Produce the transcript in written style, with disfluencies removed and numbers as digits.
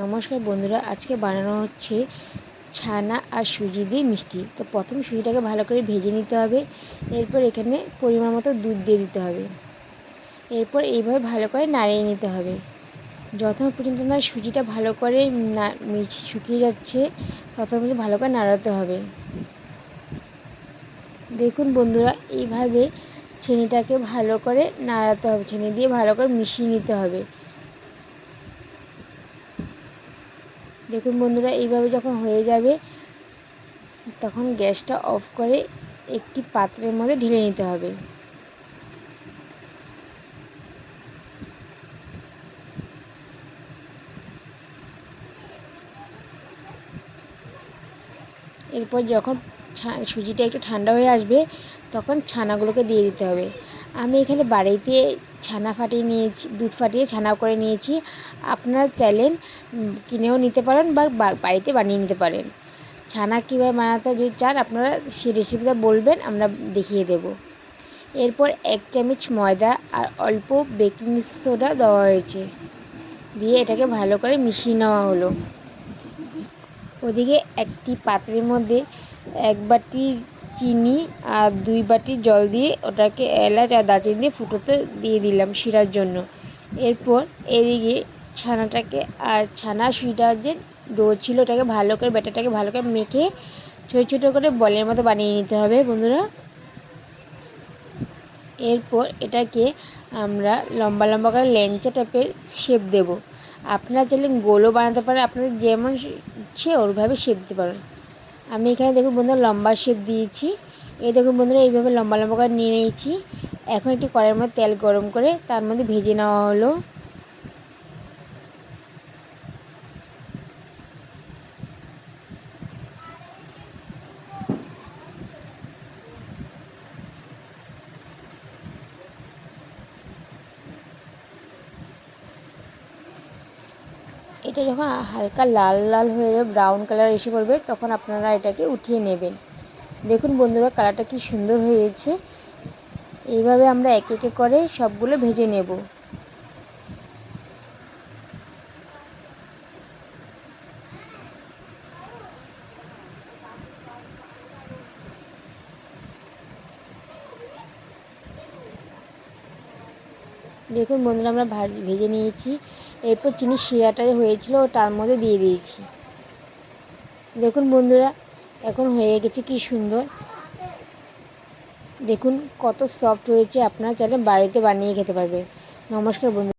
নমস্কার বন্ধুরা, আজকে বানানো হচ্ছে ছানা আর সুজি দিয়ে মিষ্টি। তো প্রথমে সুজিটাকে ভালো করে ভেজে নিতে হবে। এরপর এখানে পরিমাণ মতো দুধ দিয়ে দিতে হবে। এরপর এইভাবে ভালো করে নাড়িয়ে নিতে হবে যতক্ষণ পর্যন্ত না সুজিটা ভালো করে শুকিয়ে যাচ্ছে, ততক্ষণ পর্যন্ত ভালো করে নাড়াতে হবে। দেখুন বন্ধুরা, এইভাবে ছেনিটাকে ভালো করে নাড়াতে হবে, ছেনি দিয়ে ভালো করে মিশিয়ে নিতে হবে। দেখুন বন্ধুরা, এইভাবে যখন হয়ে যাবে তখন গ্যাসটা অফ করে একটি পাত্রের মধ্যে ঢেলে নিতে হবে। এরপর যখন সুজিটা একটু ঠান্ডা হয়ে আসবে তখন ছানাগুলোকে দিয়ে দিতে হবে। আমি এখানে বাড়িতে ছানা ফাটিয়ে নিয়েছি, দুধ ফাটিয়ে ছানা করে নিয়েছি। আপনারা চাইলে কিনেও নিতে পারেন বা বাড়িতে বানিয়ে নিতে পারেন। ছানা কীভাবে বানাতে যদি চান আপনারা সেই রেসিপিটা বলবেন, আমরা দেখিয়ে দেব। এরপর 1 চামচ ময়দা আর অল্প বেকিং সোডা দেওয়া হয়েছে, দিয়ে এটাকে ভালো করে মিশিয়ে নেওয়া হলো। ওদিকে একটি পাত্রের মধ্যে 1 বাটি চিনি আর 2 বাটি জল দিয়ে ওটাকে এলাচ আর দারচিনি দিয়ে ফুটোতে দিয়ে দিলাম শিরার জন্য। এরপর এদিকে ছানাটাকে আর ছানা সুজিটা যে ডো ছিল ওটাকে ভালো করে ব্যাটারটাকে ভালো করে মেখে ছোটো ছোটো করে বলের মতো বানিয়ে নিতে হবে বন্ধুরা। এরপর এটাকে আমরা লম্বা লম্বা করে ল্যাংচা টাইপের শেপ দেব। আপনারা চাইলে গোলও বানাতে পারেন, আপনাদের যেমন ইচ্ছে ওইভাবে শেপ দিতে পারেন। আমি এখানে দেখুন বন্ধুরা লম্বা শেপ দিয়েছি। এই দেখুন বন্ধুরা, এইভাবে লম্বা লম্বা করে নিয়ে নিয়েছি। এখন একটি কড়াইয়ের মধ্যে তেল গরম করে তার মধ্যে ভেজে নেওয়া হলো। এটা যখন হালকা লাল লাল হয়ে যাবে, ব্রাউন কালার এসে পড়বে, তখন আপনারা এটাকে উঠিয়ে নেবেন। দেখুন বন্ধুরা, কালারটা কি সুন্দর হয়েছে। এইভাবে আমরা একে একে করে সবগুলো ভেজে নেব। দেখুন বন্ধুরা, আমরা ভেজে নিয়েছি। এরপর চিনির শিরাটা হয়েছিল তার মধ্যে দিয়ে দিয়েছি। দেখুন বন্ধুরা, এখন হয়ে গেছে কি সুন্দর। দেখুন কত সফট হয়েছে, আপনারা চাইলে বাড়িতে বানিয়ে খেতে পারবেন। নমস্কার বন্ধু।